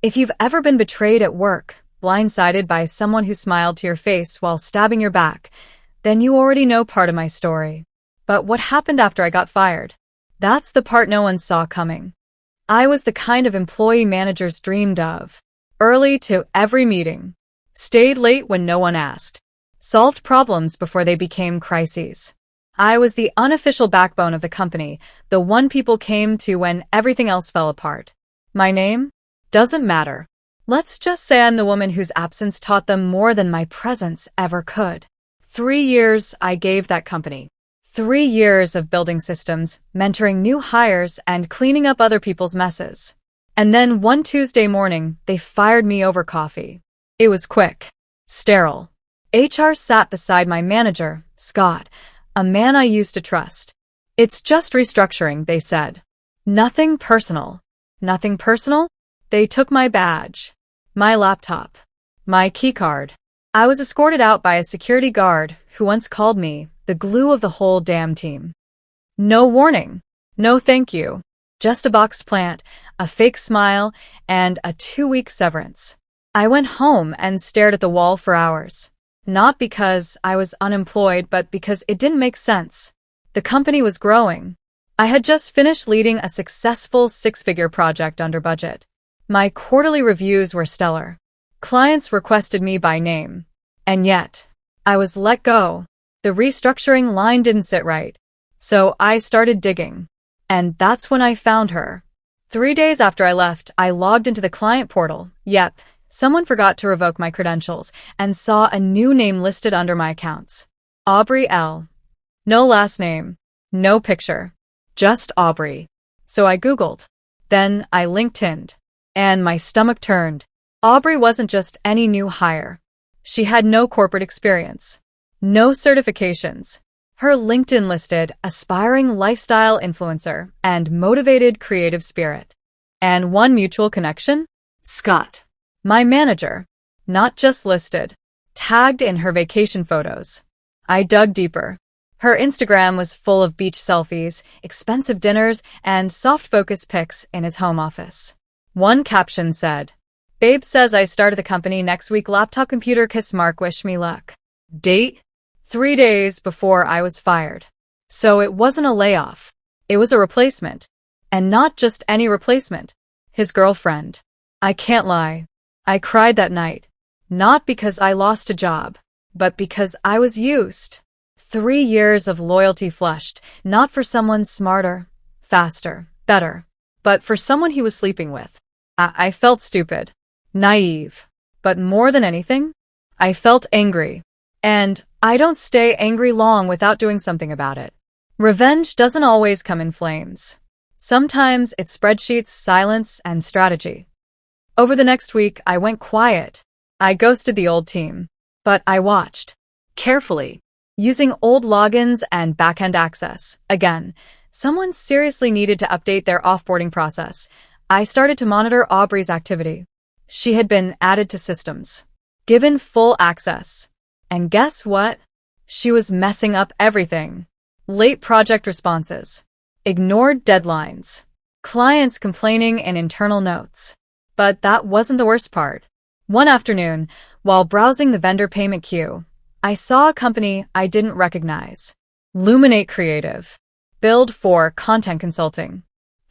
If you've ever been betrayed at work, blindsided by someone who smiled to your face while stabbing your back, then you already know part of my story. But what happened after I got fired? That's the part no one saw coming. I was the kind of employee managers dreamed of. Early to every meeting. Stayed late when no one asked. Solved problems before they became crises. I was the unofficial backbone of the company, the one people came to when everything else fell apart. My name? Doesn't matter. Let's just say I'm the woman whose absence taught them more than my presence ever could. 3 years I gave that company. 3 years of building systems, mentoring new hires, and cleaning up other people's messes. And then one Tuesday morning, they fired me over coffee. It was quick. Sterile. HR sat beside my manager, Scott, a man I used to trust. It's just restructuring, they said. Nothing personal. Nothing personal? They took my badge, my laptop, my keycard. I was escorted out by a security guard who once called me the glue of the whole damn team. No warning. No thank you. Just a boxed plant, a fake smile, and a 2-week severance. I went home and stared at the wall for hours. Not because I was unemployed, but because it didn't make sense. The company was growing. I had just finished leading a successful 6-figure project under budget. My quarterly reviews were stellar. Clients requested me by name. And yet, I was let go. The restructuring line didn't sit right. So I started digging. And that's when I found her. 3 days after I left, I logged into the client portal. Yep, someone forgot to revoke my credentials and saw a new name listed under my accounts. Aubrey L. No last name. No picture. Just Aubrey. So I Googled. Then I LinkedIn'd. And my stomach turned. Aubrey wasn't just any new hire. She had no corporate experience. No certifications. Her LinkedIn listed aspiring lifestyle influencer and motivated creative spirit. And one mutual connection? Scott. My manager. Not just listed. Tagged in her vacation photos. I dug deeper. Her Instagram was full of beach selfies, expensive dinners, and soft focus pics in his home office. One caption said, "Babe says I started the company next week, laptop computer kiss mark, wish me luck." Date? 3 days before I was fired. So it wasn't a layoff. It was a replacement. And not just any replacement. His girlfriend. I can't lie. I cried that night. Not because I lost a job, but because I was used. 3 years of loyalty flushed, not for someone smarter, faster, better, but for someone he was sleeping with. I felt stupid, naive, but more than anything, I felt angry. And I don't stay angry long without doing something about it. Revenge doesn't always come in flames. Sometimes it's spreadsheets, silence, and strategy. Over the next week, I went quiet. I ghosted the old team. But I watched. Carefully. Using old logins and backend access. Again, someone seriously needed to update their offboarding process. I started to monitor Aubrey's activity. She had been added to systems. Given full access. And guess what? She was messing up everything. Late project responses. Ignored deadlines. Clients complaining in internal notes. But that wasn't the worst part. One afternoon, while browsing the vendor payment queue, I saw a company I didn't recognize. Luminate Creative. Billed for content consulting.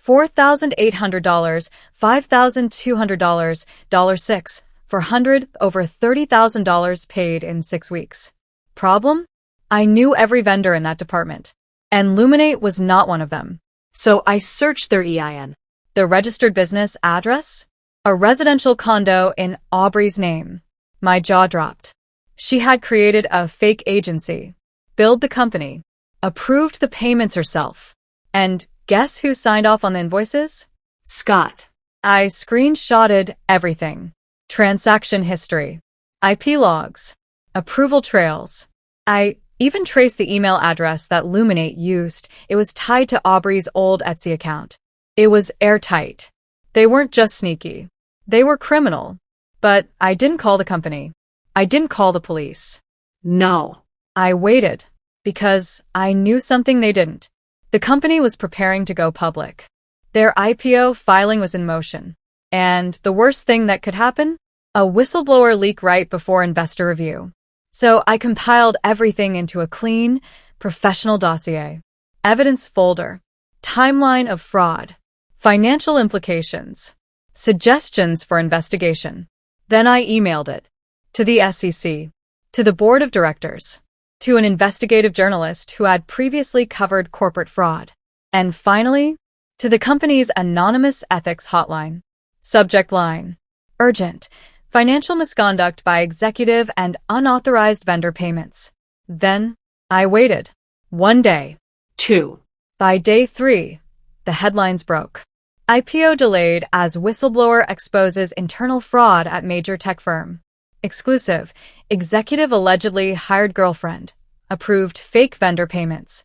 $4,800, $5,200, $6 for 100, over $30,000 paid in 6 weeks. Problem? I knew every vendor in that department. And Luminate was not one of them. So I searched their EIN. The registered business address? A residential condo in Aubrey's name. My jaw dropped. She had created a fake agency, billed the company, approved the payments herself. And guess who signed off on the invoices? Scott. I screenshotted everything. Transaction history, IP logs, approval trails. I even traced the email address that Luminate used. It was tied to Aubrey's old Etsy account. It was airtight. They weren't just sneaky. They were criminal. But I didn't call the company. I didn't call the police. No. I waited. Because I knew something they didn't. The company was preparing to go public. Their IPO filing was in motion. And the worst thing that could happen? A whistleblower leak right before investor review. So I compiled everything into a clean, professional dossier. Evidence folder. Timeline of fraud. Financial implications. Suggestions for investigation. Then I emailed it. To the SEC. To the board of directors. To an investigative journalist who had previously covered corporate fraud. And finally, to the company's anonymous ethics hotline. Subject line. Urgent. Financial misconduct by executive and unauthorized vendor payments. Then, I waited. 1 day. 2. By day 3, the headlines broke. IPO delayed as whistleblower exposes internal fraud at major tech firm. Exclusive. Executive allegedly hired girlfriend. Approved fake vendor payments.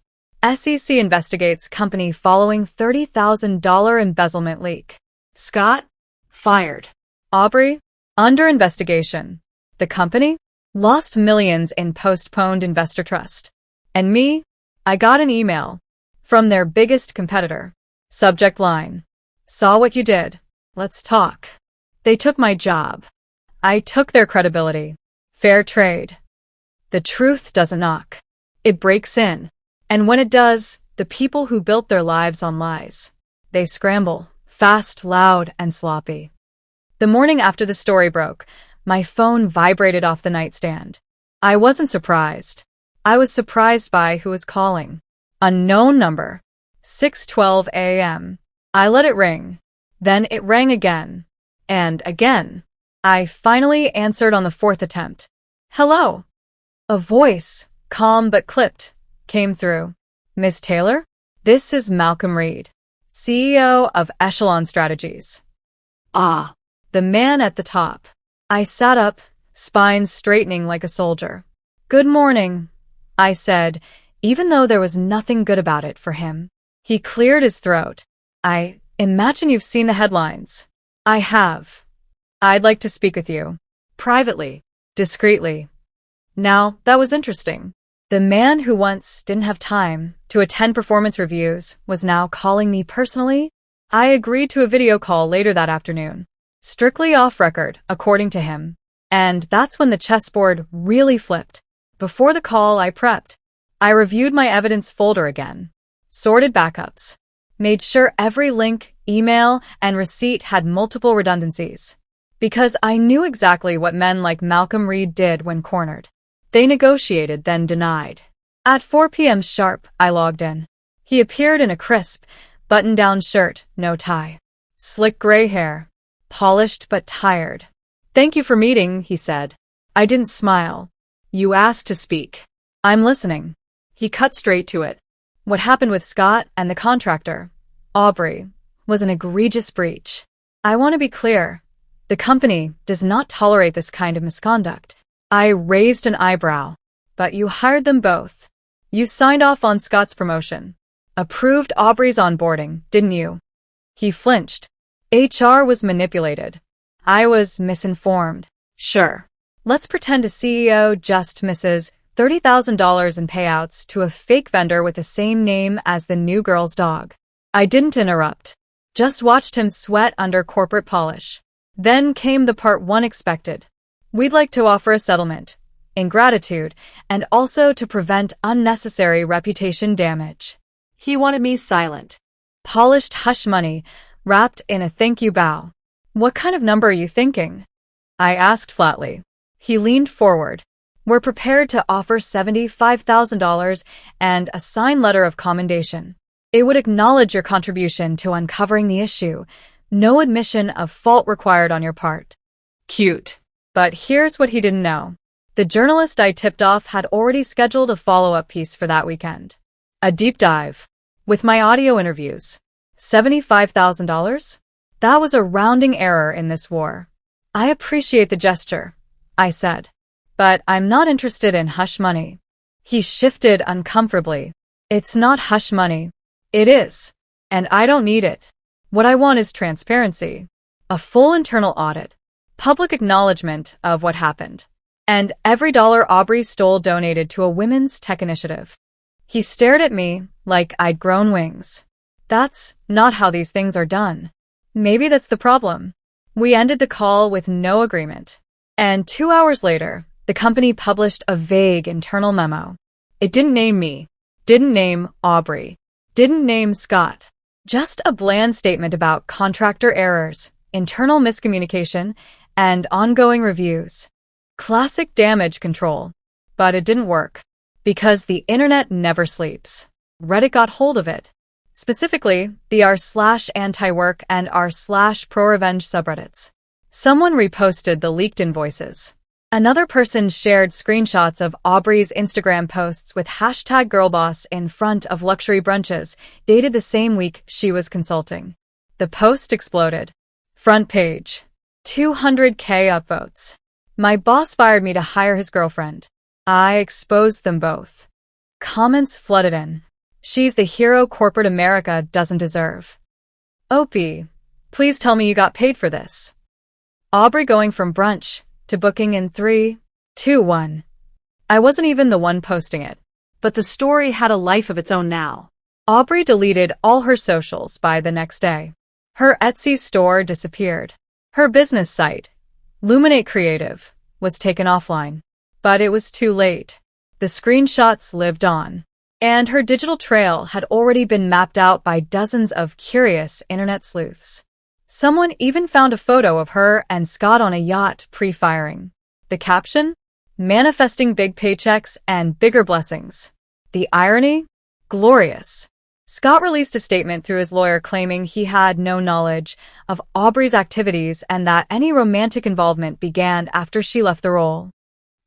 SEC investigates company following $30,000 embezzlement leak. Scott? Fired. Aubrey? Under investigation. The company? Lost millions in postponed investor trust. And me? I got an email. From their biggest competitor. Subject line. Saw what you did. Let's talk. They took my job. I took their credibility. Fair trade. The truth doesn't knock. It breaks in. And when it does, the people who built their lives on lies. They scramble. Fast, loud, and sloppy. The morning after the story broke, my phone vibrated off the nightstand. I wasn't surprised. I was surprised by who was calling. Unknown number. 6:12 a.m. I let it ring. Then it rang again. And again. I finally answered on the 4th attempt. Hello. A voice, calm but clipped, came through. Miss Taylor? This is Malcolm Reed, CEO of Echelon Strategies. Ah. The man at the top. I sat up, spine straightening like a soldier. Good morning, I said, even though there was nothing good about it for him. He cleared his throat. I imagine you've seen the headlines. I have. I'd like to speak with you. Privately. Discreetly. Now, that was interesting. The man who once didn't have time to attend performance reviews was now calling me personally. I agreed to a video call later that afternoon. Strictly off record, according to him. And that's when the chessboard really flipped. Before the call, I prepped. I reviewed my evidence folder again. Sorted backups. Made sure every link, email, and receipt had multiple redundancies. Because I knew exactly what men like Malcolm Reed did when cornered. They negotiated, then denied. At 4 p.m. sharp, I logged in. He appeared in a crisp, button-down shirt, no tie. Slick gray hair. Polished but tired. Thank you for meeting, he said. I didn't smile. You asked to speak. I'm listening. He cut straight to it. What happened with Scott and the contractor, Aubrey, was an egregious breach. I want to be clear. The company does not tolerate this kind of misconduct. I raised an eyebrow. But you hired them both. You signed off on Scott's promotion. Approved Aubrey's onboarding, didn't you? He flinched. HR was manipulated. I was misinformed. Sure. Let's pretend a CEO just misses $30,000 in payouts to a fake vendor with the same name as the new girl's dog. I didn't interrupt. Just watched him sweat under corporate polish. Then came the part one expected. We'd like to offer a settlement, in gratitude, and also to prevent unnecessary reputation damage. He wanted me silent. Polished hush money, wrapped in a thank you bow. What kind of number are you thinking? I asked flatly. He leaned forward. We're prepared to offer $75,000 and a signed letter of commendation. It would acknowledge your contribution to uncovering the issue. No admission of fault required on your part. Cute. But here's what he didn't know. The journalist I tipped off had already scheduled a follow-up piece for that weekend. A deep dive. With my audio interviews. $75,000? That was a rounding error in this war. I appreciate the gesture, I said. But I'm not interested in hush money. He shifted uncomfortably. It's not hush money. It is. And I don't need it. What I want is transparency. A full internal audit. Public acknowledgement of what happened. And every dollar Aubrey stole donated to a women's tech initiative. He stared at me like I'd grown wings. That's not how these things are done. Maybe that's the problem. We ended the call with no agreement. And 2 hours later, the company published a vague internal memo. It didn't name me, didn't name Aubrey, didn't name Scott. Just a bland statement about contractor errors, internal miscommunication, and ongoing reviews. Classic damage control. But it didn't work. Because the internet never sleeps. Reddit got hold of it. Specifically, the r/anti-work and r/ProRevenge subreddits. Someone reposted the leaked invoices. Another person shared screenshots of Aubrey's Instagram posts with hashtag girlboss in front of luxury brunches, dated the same week she was consulting. The post exploded. Front page. 200K upvotes. My boss fired me to hire his girlfriend. I exposed them both. Comments flooded in. She's the hero corporate America doesn't deserve. Opie, please tell me you got paid for this. Aubrey going from brunch to booking in 3, 2, 1. I wasn't even the one posting it. But the story had a life of its own now. Aubrey deleted all her socials by the next day. Her Etsy store disappeared. Her business site, Luminate Creative, was taken offline. But it was too late. The screenshots lived on. And her digital trail had already been mapped out by dozens of curious internet sleuths. Someone even found a photo of her and Scott on a yacht pre-firing. The caption? Manifesting big paychecks and bigger blessings. The irony? Glorious. Scott released a statement through his lawyer claiming he had no knowledge of Aubrey's activities and that any romantic involvement began after she left the role.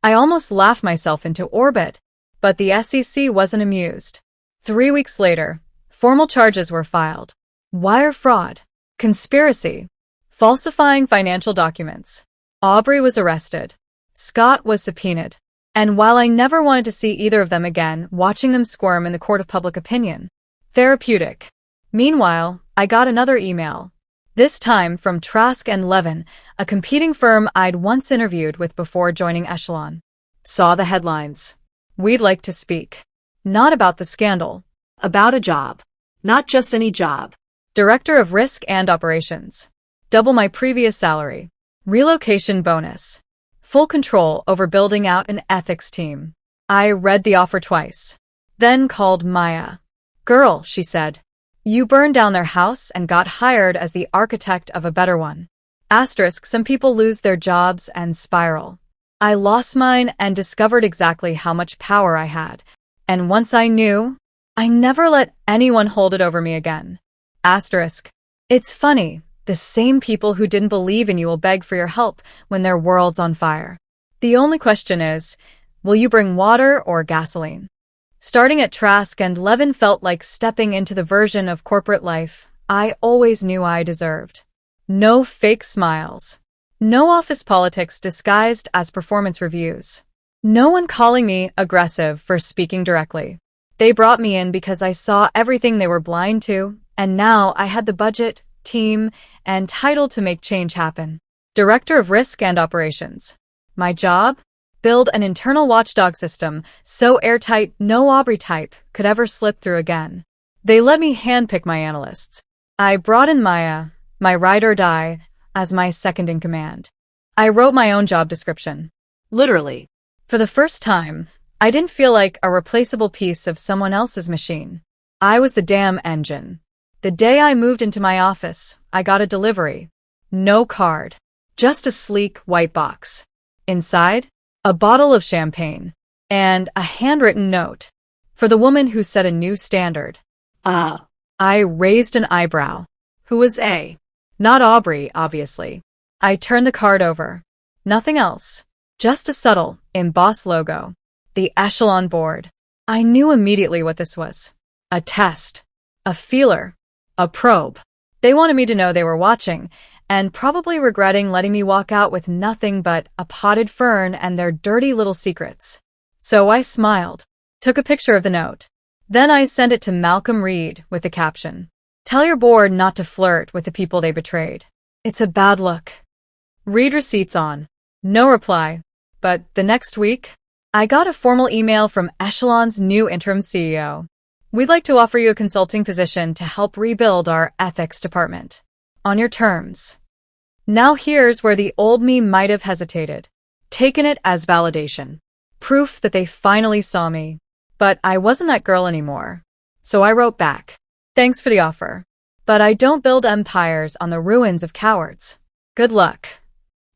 I almost laughed myself into orbit, but the SEC wasn't amused. 3 weeks later, formal charges were filed. Wire fraud, conspiracy, falsifying financial documents. Aubrey was arrested. Scott was subpoenaed. And while I never wanted to see either of them again, watching them squirm in the court of public opinion, therapeutic. Meanwhile, I got another email. This time from Trask and Levin, a competing firm I'd once interviewed with before joining Echelon. Saw the headlines. We'd like to speak. Not about the scandal. About a job. Not just any job. Director of Risk and Operations. Double my previous salary. Relocation bonus. Full control over building out an ethics team. I read the offer twice. Then called Maya. Girl, she said. You burned down their house and got hired as the architect of a better one. Asterisk, some people lose their jobs and spiral. I lost mine and discovered exactly how much power I had. And once I knew, I never let anyone hold it over me again. Asterisk. It's funny, the same people who didn't believe in you will beg for your help when their world's on fire. The only question is, will you bring water or gasoline? Starting at Trask and Levin felt like stepping into the version of corporate life I always knew I deserved. No fake smiles. No office politics disguised as performance reviews. No one calling me aggressive for speaking directly. They brought me in because I saw everything they were blind to, and now I had the budget, team, and title to make change happen. Director of Risk and Operations. My job? Build an internal watchdog system so airtight no Aubrey type could ever slip through again. They let me handpick my analysts. I brought in Maya, my ride or die, as my second in command. I wrote my own job description. Literally. For the first time, I didn't feel like a replaceable piece of someone else's machine. I was the damn engine. The day I moved into my office, I got a delivery. No card. Just a sleek white box. Inside, a bottle of champagne. And a handwritten note. For the woman who set a new standard. I raised an eyebrow. Who was A? Not Aubrey, obviously. I turned the card over. Nothing else. Just a subtle, embossed logo. The Echelon board. I knew immediately what this was. A test. A feeler. A probe. They wanted me to know they were watching, and probably regretting letting me walk out with nothing but a potted fern and their dirty little secrets. So I smiled. Took a picture of the note. Then I sent it to Malcolm Reed with the caption. Tell your board not to flirt with the people they betrayed. It's a bad look. Read receipts on. No reply. But the next week, I got a formal email from Echelon's new interim CEO. We'd like to offer you a consulting position to help rebuild our ethics department. On your terms. Now here's where the old me might have hesitated, taken it as validation. Proof that they finally saw me. But I wasn't that girl anymore. So I wrote back. Thanks for the offer. But I don't build empires on the ruins of cowards. Good luck.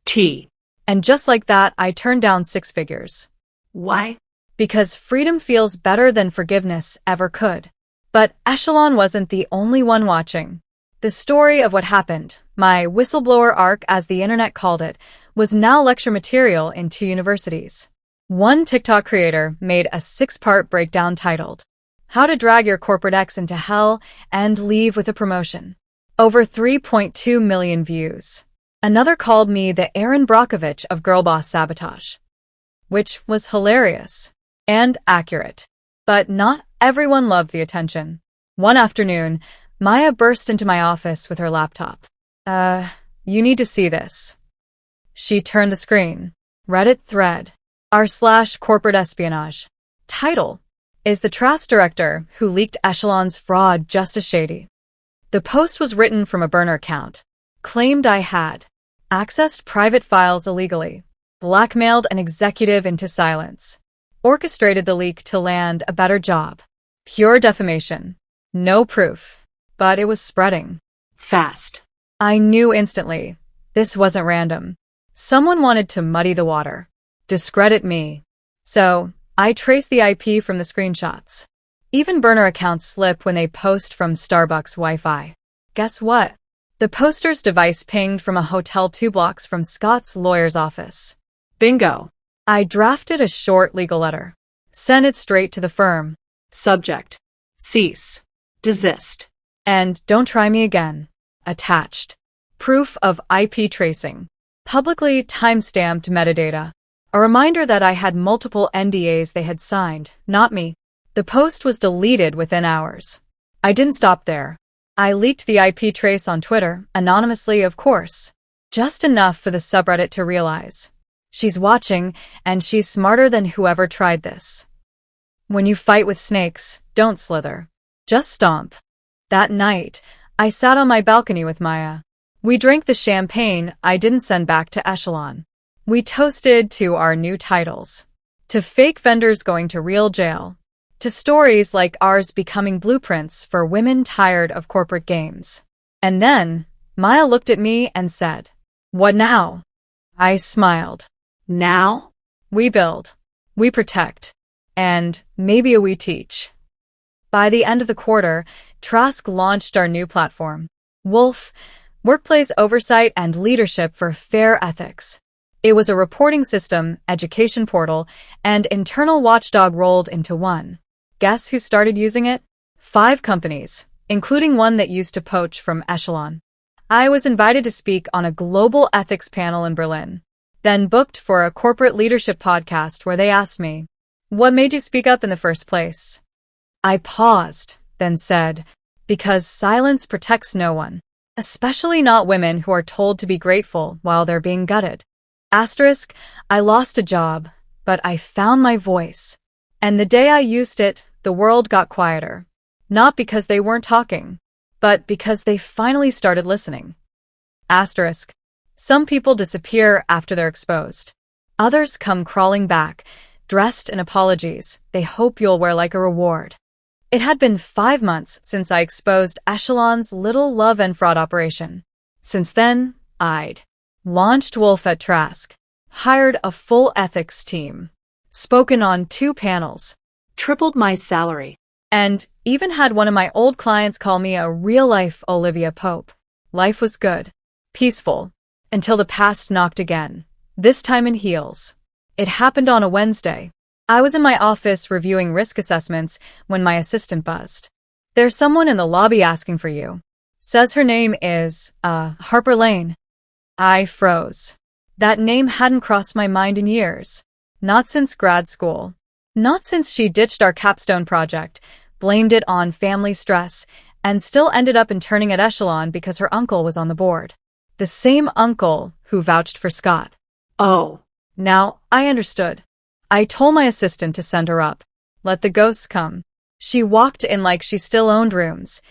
T. And just like that, I turned down 6 figures. Why? Because freedom feels better than forgiveness ever could. But Echelon wasn't the only one watching. The story of what happened, my whistleblower arc as the internet called it, was now lecture material in 2 universities. One TikTok creator made a 6-part breakdown titled, How to Drag Your Corporate Ex into Hell and Leave with a Promotion. Over 3.2 million views. Another called me the Aaron Brockovich of girlboss sabotage. Which was hilarious. And accurate. But not everyone loved the attention. One afternoon, Maya burst into my office with her laptop. You need to see this. She turned the screen. Reddit thread. r/corporate espionage. Title. Is the Trask director who leaked Echelon's fraud just as shady? The post was written from a burner account. Claimed I had accessed private files illegally. Blackmailed an executive into silence. Orchestrated the leak to land a better job. Pure defamation. No proof. But it was spreading. Fast. I knew instantly. This wasn't random. Someone wanted to muddy the water. Discredit me. So, I traced the IP from the screenshots. Even burner accounts slip when they post from Starbucks Wi-Fi. Guess what? The poster's device pinged from a hotel 2 blocks from Scott's lawyer's office. Bingo. I drafted a short legal letter. Sent it straight to the firm. Subject. Cease. Desist. And don't try me again. Attached. Proof of IP tracing. Publicly time-stamped metadata. A reminder that I had multiple NDAs they had signed, not me. The post was deleted within hours. I didn't stop there. I leaked the IP trace on Twitter, anonymously of course. Just enough for the subreddit to realize. She's watching, and she's smarter than whoever tried this. When you fight with snakes, don't slither. Just stomp. That night, I sat on my balcony with Maya. We drank the champagne I didn't send back to Echelon. We toasted to our new titles. To fake vendors going to real jail. To stories like ours becoming blueprints for women tired of corporate games. And then, Maya looked at me and said, "What now?" I smiled. Now? We build. We protect. And maybe we teach. By the end of the quarter, Trask launched our new platform. Wolf, Workplace Oversight and Leadership for Fair Ethics. It was a reporting system, education portal, and internal watchdog rolled into one. Guess who started using it? 5 companies, including one that used to poach from Echelon. I was invited to speak on a global ethics panel in Berlin, then booked for a corporate leadership podcast where they asked me, "What made you speak up in the first place?" I paused, then said, "Because silence protects no one, especially not women who are told to be grateful while they're being gutted." Asterisk, I lost a job, but I found my voice. And the day I used it, the world got quieter. Not because they weren't talking, but because they finally started listening. Asterisk, some people disappear after they're exposed. Others come crawling back, dressed in apologies they hope you'll wear like a reward. It had been 5 months since I exposed Echelon's little love and fraud operation. Since then, I'd launched Wolf at Trask, hired a full ethics team, spoken on 2 panels, Tripled my salary. and even had one of my old clients call me a real-life Olivia Pope. Life was good, peaceful, until the past knocked again, this time in heels. It happened on a Wednesday. I was in my office reviewing risk assessments when my assistant buzzed. "There's someone in the lobby asking for you. Says her name is, Harper Lane." I froze. That name hadn't crossed my mind in years. Not since grad school. Not since she ditched our capstone project, blamed it on family stress, and still ended up interning at Echelon because her uncle was on the board. The same uncle who vouched for Scott. Oh. Now, I understood. I told my assistant to send her up. Let the ghosts come. She walked in like she still owned rooms,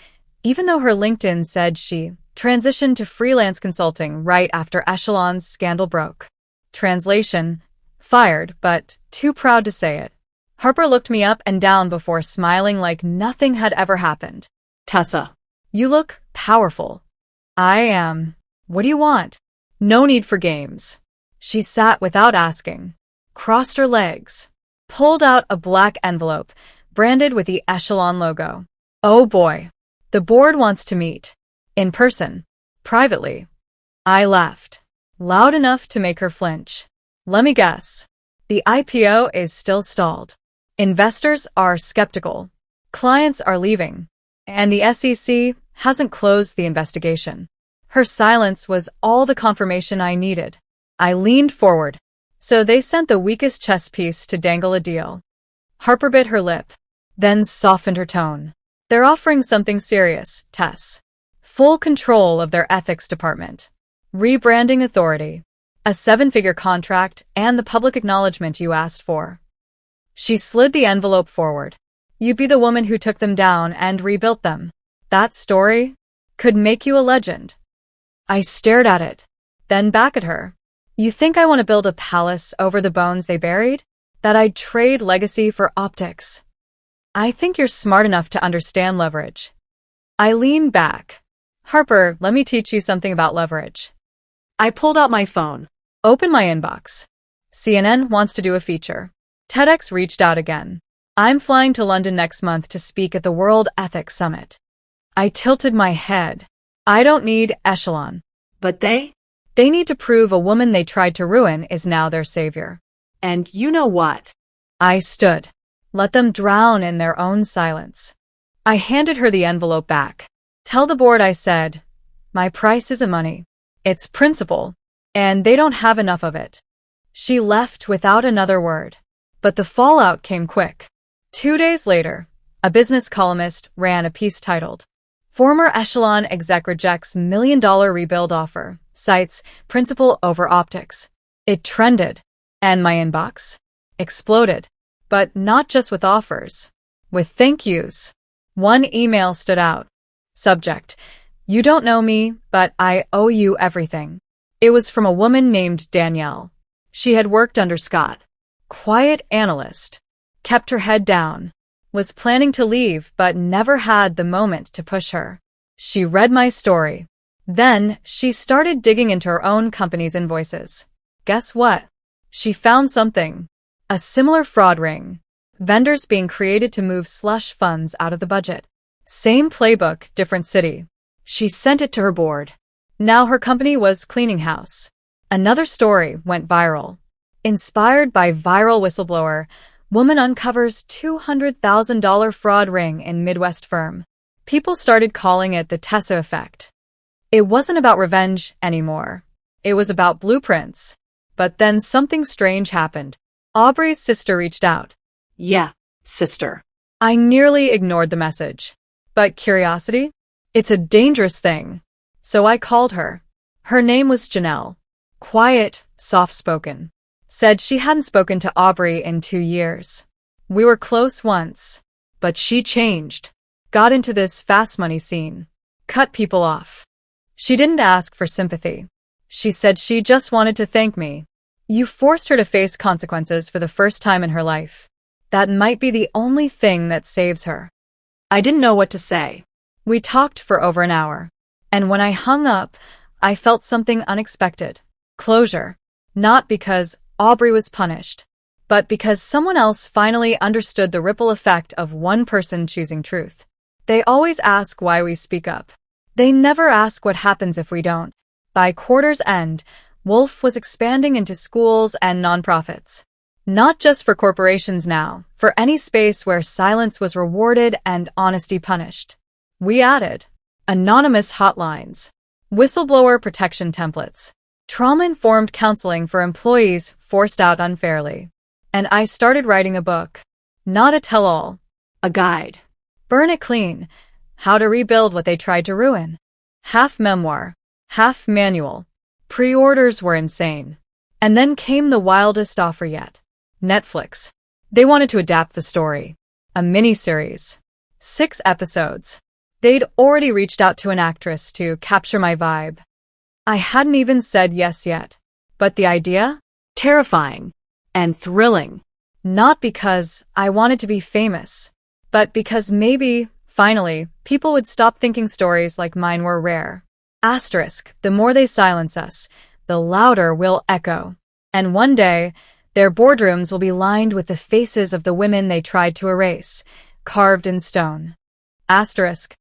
even though her LinkedIn said she Transitioned to freelance consulting right after Echelon's scandal broke. Translation: fired, but too proud to say it. Harper looked me up and down before smiling like nothing had ever happened. Tessa. You look powerful. I am. What do you want? No need for games. She sat without asking, crossed her legs, pulled out a black envelope branded with the Echelon logo. Oh boy. The board wants to meet. In person. Privately. I laughed. Loud enough to make her flinch. Let me guess. The IPO is still stalled. Investors are skeptical. Clients are leaving. And the SEC hasn't closed the investigation. Her silence was all the confirmation I needed. I leaned forward. So they sent the weakest chess piece to dangle a deal. Harper bit her lip, then softened her tone. They're offering something serious, Tess. Full control of their ethics department. Rebranding authority. A 7-figure contract and the public acknowledgement you asked for. She slid the envelope forward. You'd be the woman who took them down and rebuilt them. That story could make you a legend. I stared at it, then back at her. You think I want to build a palace over the bones they buried? That I'd trade legacy for optics? I think you're smart enough to understand leverage. I leaned back. Harper, let me teach you something about leverage. I pulled out my phone. Open my inbox. CNN wants to do a feature. TEDx reached out again. I'm flying to London next month to speak at the World Ethics Summit. I tilted my head. I don't need Echelon. But they need to prove a woman they tried to ruin is now their savior. And you know what? I stood. Let them drown in their own silence. I handed her the envelope back. Tell the board I said, my price isn't money. It's principle. And they don't have enough of it. She left without another word. But the fallout came quick. 2 days later, a business columnist ran a piece titled, Former Echelon exec rejects $1 million rebuild offer, cites principle over optics. It trended, and my inbox exploded. But not just with offers. With thank yous. One email stood out. Subject: You don't know me, but I owe you everything. It was from a woman named Danielle. She had worked under Scott. Quiet analyst. Kept her head down. Was planning to leave but never had the moment to push her. She read my story. Then she started digging into her own company's invoices. Guess what? She found something. A similar fraud ring. Vendors being created to move slush funds out of the budget. Same playbook, different city. She sent it to her board. Now her company was cleaning house. Another story went viral. Inspired by viral whistleblower, woman uncovers $200,000 fraud ring in Midwest firm. People started calling it the Tessa effect. It wasn't about revenge anymore. It was about blueprints. But then something strange happened. Aubrey's sister reached out. Yeah, sister. I nearly ignored the message. But curiosity? It's a dangerous thing. So I called her. Her name was Janelle. Quiet, soft-spoken. Said she hadn't spoken to Aubrey in 2 years. We were close once. But she changed. Got into this fast money scene. Cut people off. She didn't ask for sympathy. She said she just wanted to thank me. You forced her to face consequences for the first time in her life. That might be the only thing that saves her. I didn't know what to say. We talked for over an hour. And when I hung up, I felt something unexpected. Closure. Not because Aubrey was punished, but because someone else finally understood the ripple effect of one person choosing truth. They always ask why we speak up. They never ask what happens if we don't. By quarter's end, Wolf was expanding into schools and nonprofits. Not just for corporations now, for any space where silence was rewarded and honesty punished. We added anonymous hotlines, whistleblower protection templates, trauma-informed counseling for employees forced out unfairly. And I started writing a book. Not a tell-all. A guide. Burn it clean. How to rebuild what they tried to ruin. Half memoir, half manual. Pre-orders were insane. And then came the wildest offer yet. Netflix. They wanted to adapt the story. A mini-series. 6 episodes. They'd already reached out to an actress to capture my vibe. I hadn't even said yes yet. But the idea? Terrifying. And thrilling. Not because I wanted to be famous, but because maybe, finally, people would stop thinking stories like mine were rare. Asterisk, the more they silence us, the louder we'll echo. And one day, their boardrooms will be lined with the faces of the women they tried to erase, carved in stone. Asterisk,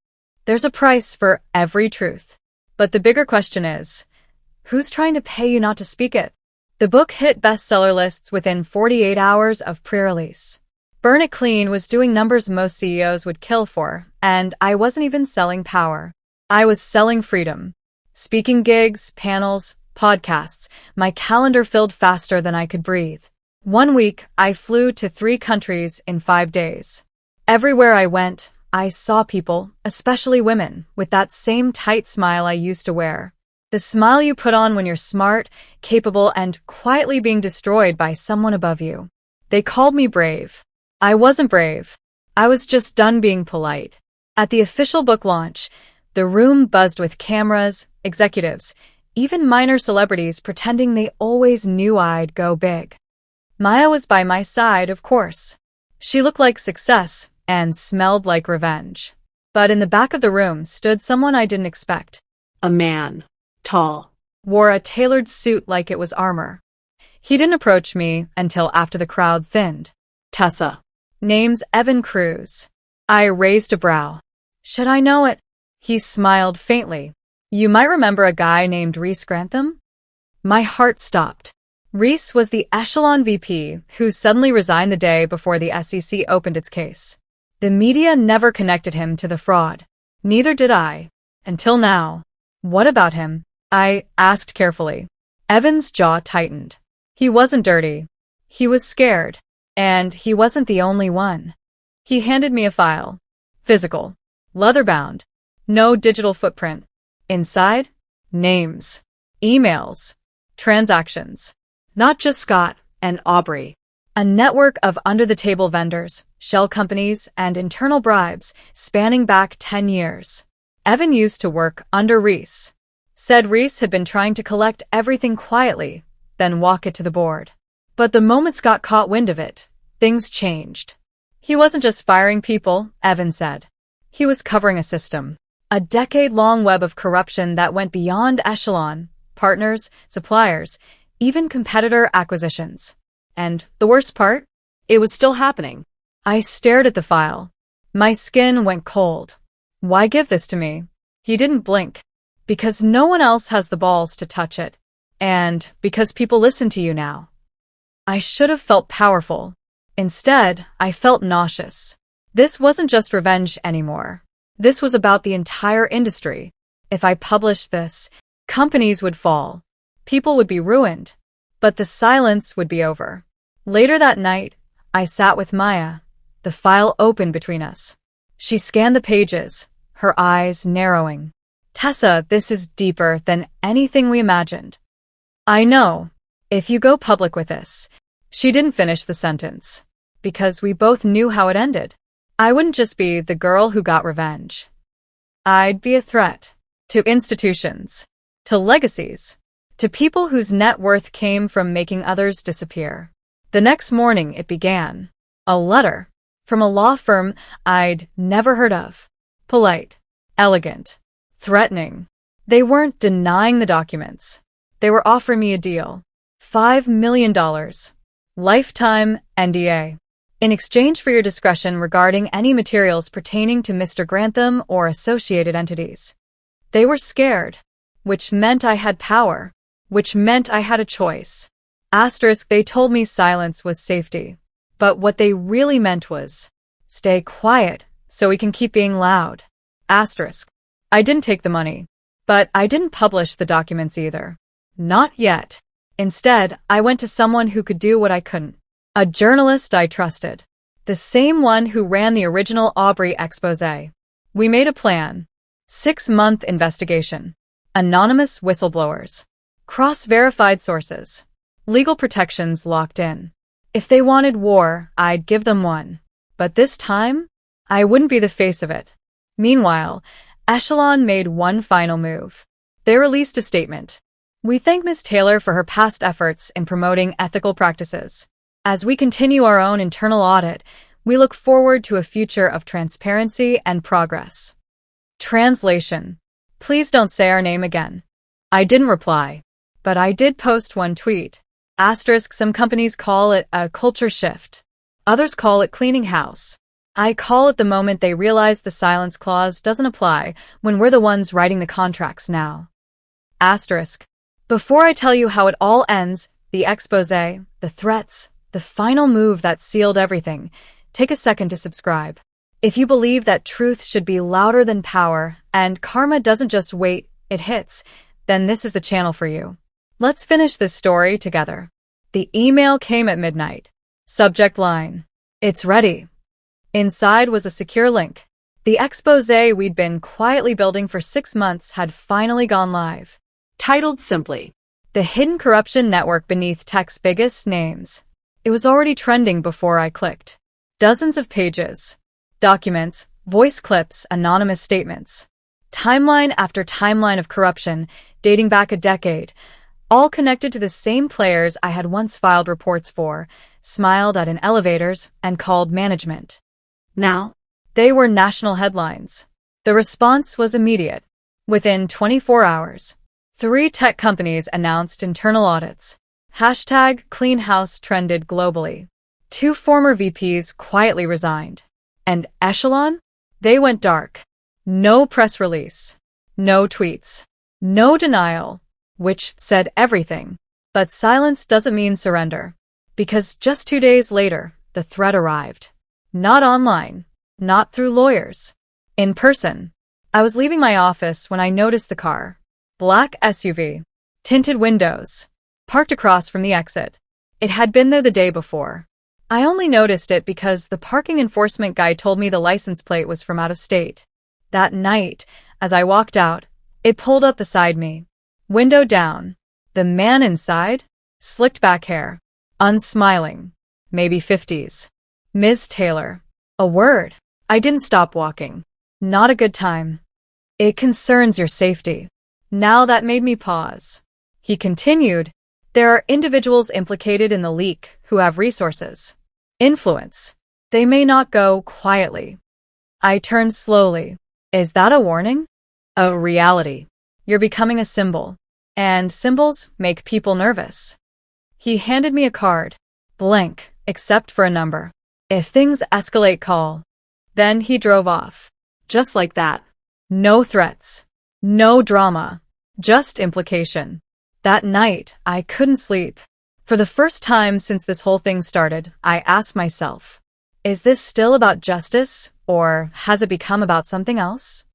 there's a price for every truth. But the bigger question is, who's trying to pay you not to speak it? The book hit bestseller lists within 48 hours of pre-release. Burn It Clean was doing numbers most CEOs would kill for, and I wasn't even selling power. I was selling freedom. Speaking gigs, panels, podcasts, my calendar filled faster than I could breathe. One week, I flew to 3 countries in 5 days. Everywhere I went, I saw people, especially women, with that same tight smile I used to wear. The smile you put on when you're smart, capable, and quietly being destroyed by someone above you. They called me brave. I wasn't brave. I was just done being polite. At the official book launch, the room buzzed with cameras, executives, even minor celebrities pretending they always knew I'd go big. Maya was by my side, of course. She looked like success and smelled like revenge. But in the back of the room stood someone I didn't expect. A man. Tall. Wore a tailored suit like it was armor. He didn't approach me until after the crowd thinned. Tessa. Name's Evan Cruz. I raised a brow. Should I know it? He smiled faintly. You might remember a guy named Reese Grantham? My heart stopped. Reese was the Echelon VP who suddenly resigned the day before the SEC opened its case. The media never connected him to the fraud. Neither did I. Until now. What about him? I asked carefully. Evan's jaw tightened. He wasn't dirty. He was scared. And he wasn't the only one. He handed me a file. Physical. Leather-bound. No digital footprint. Inside? Names. Emails. Transactions. Not just Scott and Aubrey. A network of under-the-table vendors, shell companies, and internal bribes spanning back 10 years. Evan used to work under Reese. Said Reese had been trying to collect everything quietly, then walk it to the board. But the moment Scott caught wind of it, things changed. He wasn't just firing people, Evan said. He was covering a system. A decade-long web of corruption that went beyond Echelon, partners, suppliers, even competitor acquisitions. And the worst part? It was still happening. I stared at the file. My skin went cold. Why give this to me? He didn't blink. Because no one else has the balls to touch it. And because people listen to you now. I should have felt powerful. Instead, I felt nauseous. This wasn't just revenge anymore. This was about the entire industry. If I published this, companies would fall. People would be ruined. But the silence would be over. Later that night, I sat with Maya, the file open between us. She scanned the pages, her eyes narrowing. Tessa, this is deeper than anything we imagined. I know. If you go public with this. She didn't finish the sentence. Because we both knew how it ended. I wouldn't just be the girl who got revenge. I'd be a threat. To institutions. To legacies. To people whose net worth came from making others disappear. The next morning it began. A letter. From a law firm I'd never heard of. Polite. Elegant. Threatening. They weren't denying the documents. They were offering me a deal. $5 million. Lifetime NDA. In exchange for your discretion regarding any materials pertaining to Mr. Grantham or associated entities. They were scared. Which meant I had power. Which meant I had a choice. Asterisk, they told me silence was safety. But what they really meant was, stay quiet so we can keep being loud. Asterisk. I didn't take the money. But I didn't publish the documents either. Not yet. Instead, I went to someone who could do what I couldn't. A journalist I trusted. The same one who ran the original Aubrey Exposé. We made a plan. 6-month investigation. Anonymous whistleblowers. Cross-verified sources. Legal protections locked in. If they wanted war, I'd give them one. But this time, I wouldn't be the face of it. Meanwhile, Echelon made one final move. They released a statement. We thank Ms. Taylor for her past efforts in promoting ethical practices. As we continue our own internal audit, we look forward to a future of transparency and progress. Translation. Please don't say our name again. I didn't reply, but I did post one tweet. Asterisk, some companies call it a culture shift. Others call it cleaning house. I call it the moment they realize the silence clause doesn't apply when we're the ones writing the contracts now. Asterisk. Before I tell you how it all ends, the exposé, the threats, the final move that sealed everything, take a second to subscribe. If you believe that truth should be louder than power and karma doesn't just wait, it hits, then this is the channel for you. Let's finish this story together. The email came at midnight. Subject line. It's ready. Inside was a secure link. The exposé we'd been quietly building for 6 months had finally gone live. Titled simply, The Hidden Corruption Network Beneath Tech's Biggest Names. It was already trending before I clicked. Dozens of pages. Documents, voice clips, anonymous statements. Timeline after timeline of corruption, dating back a decade, all connected to the same players I had once filed reports for, smiled at in elevators, and called management. now, They were national headlines. The response was immediate. Within 24 hours, 3 tech companies announced internal audits. Hashtag Clean House trended globally. 2 former VPs quietly resigned. And Echelon? They went dark. No press release. No tweets. No denial, which said everything. But silence doesn't mean surrender. Because just 2 days later, the threat arrived. Not online. Not through lawyers. In person. I was leaving my office when I noticed the car. Black SUV. Tinted windows. Parked across from the exit. It had been there the day before. I only noticed it because the parking enforcement guy told me the license plate was from out of state. That night, as I walked out, it pulled up beside me. Window down. The man inside? Slicked back hair. Unsmiling. Maybe 50s. Ms. Taylor. A word. I didn't stop walking. Not a good time. It concerns your safety. Now that made me pause. He continued, there are individuals implicated in the leak who have resources. Influence. They may not go quietly. I turned slowly. Is that a warning? A reality. You're becoming a symbol. And symbols make people nervous. He handed me a card. Blank, except for a number. If things escalate, call. Then he drove off. just like that. No threats. No drama. Just implication. That night, I couldn't sleep. For the first time since this whole thing started, I asked myself, is this still about justice, or has it become about something else?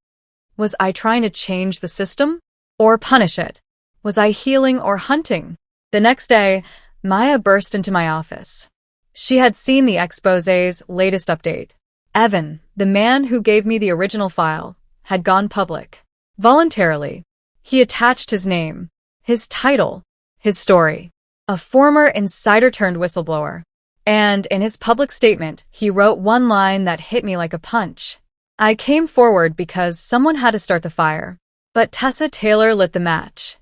Was I trying to change the system, or punish it? Was I healing or hunting? The next day, Maya burst into my office. She had seen the Exposé's latest update. Evan, the man who gave me the original file, had gone public. Voluntarily. He attached his name, his title, his story. A former insider turned whistleblower. And in his public statement, he wrote one line that hit me like a punch. I came forward because someone had to start the fire. But Tessa Taylor lit the match.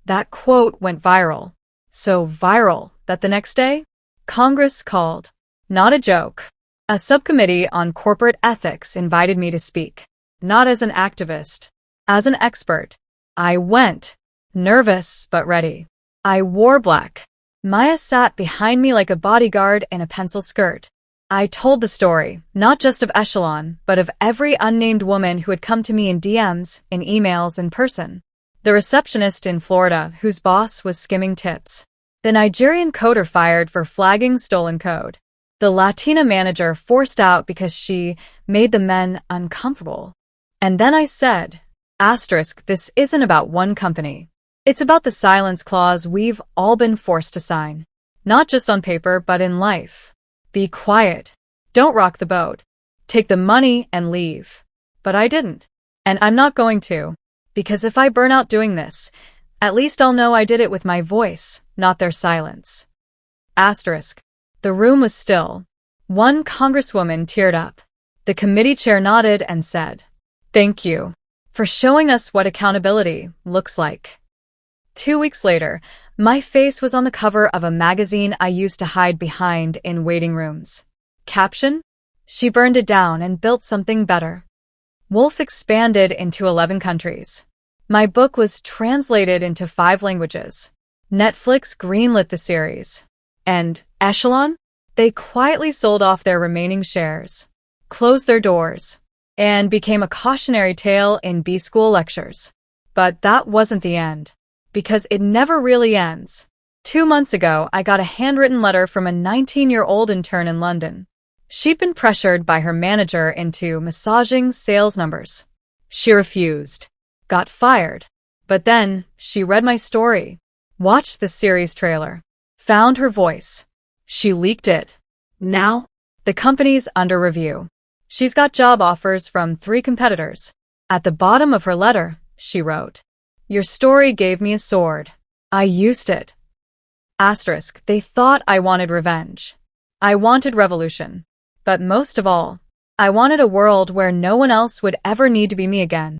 That quote went viral. So viral that the next day, Congress called. Not a joke. A subcommittee on corporate ethics invited me to speak. Not as an activist, as an expert. I went, nervous but ready. I wore black. Maya sat behind me like a bodyguard in a pencil skirt. I told the story, not just of Echelon, but of every unnamed woman who had come to me in DMs, in emails, in person. The receptionist in Florida whose boss was skimming tips. The Nigerian coder fired for flagging stolen code. The Latina manager forced out because she made the men uncomfortable. And then I said, asterisk, this isn't about one company. It's about the silence clause we've all been forced to sign. Not just on paper, but in life. Be quiet. Don't rock the boat. Take the money and leave. But I didn't. And I'm not going to. Because if I burn out doing this, at least I'll know I did it with my voice, not their silence. Asterisk. The room was still. One congresswoman teared up. The committee chair nodded and said, Thank you for showing us what accountability looks like. 2 weeks later, my face was on the cover of a magazine I used to hide behind in waiting rooms. Caption: She burned it down and built something better. Wolf expanded into 11 countries. My book was translated into 5 languages. Netflix greenlit the series. And Echelon? They quietly sold off their remaining shares, closed their doors, and became a cautionary tale in B-school lectures. But that wasn't the end, because it never really ends. 2 months ago, I got a handwritten letter from a 19-year-old intern in London. She'd been pressured by her manager into massaging sales numbers. She refused, got fired. But then, she read my story, watched the series trailer, found her voice. She leaked it. Now, the company's under review. She's got job offers from 3 competitors. At the bottom of her letter, she wrote, "Your story gave me a sword. I used it." Asterisk, they thought I wanted revenge. I wanted revolution. But most of all, I wanted a world where no one else would ever need to be me again.